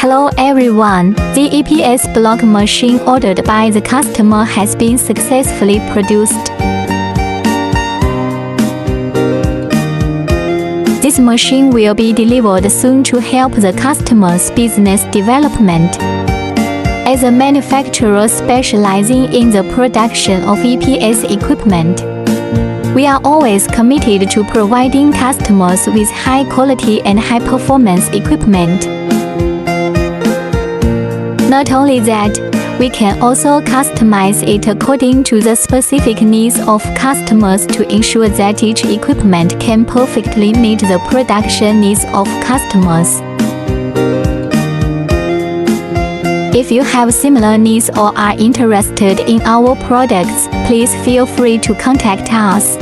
Hello everyone, the EPS block machine ordered by the customer has been successfully produced. This machine will be delivered soon to help the customer's business development. As a manufacturer specializing in the production of EPS equipment, we are always committed to providing customers with high quality and high performance equipment. Not only that, we can also customize it according to the specific needs of customers to ensure that each equipment can perfectly meet the production needs of customers. If you have similar needs or are interested in our products, please feel free to contact us.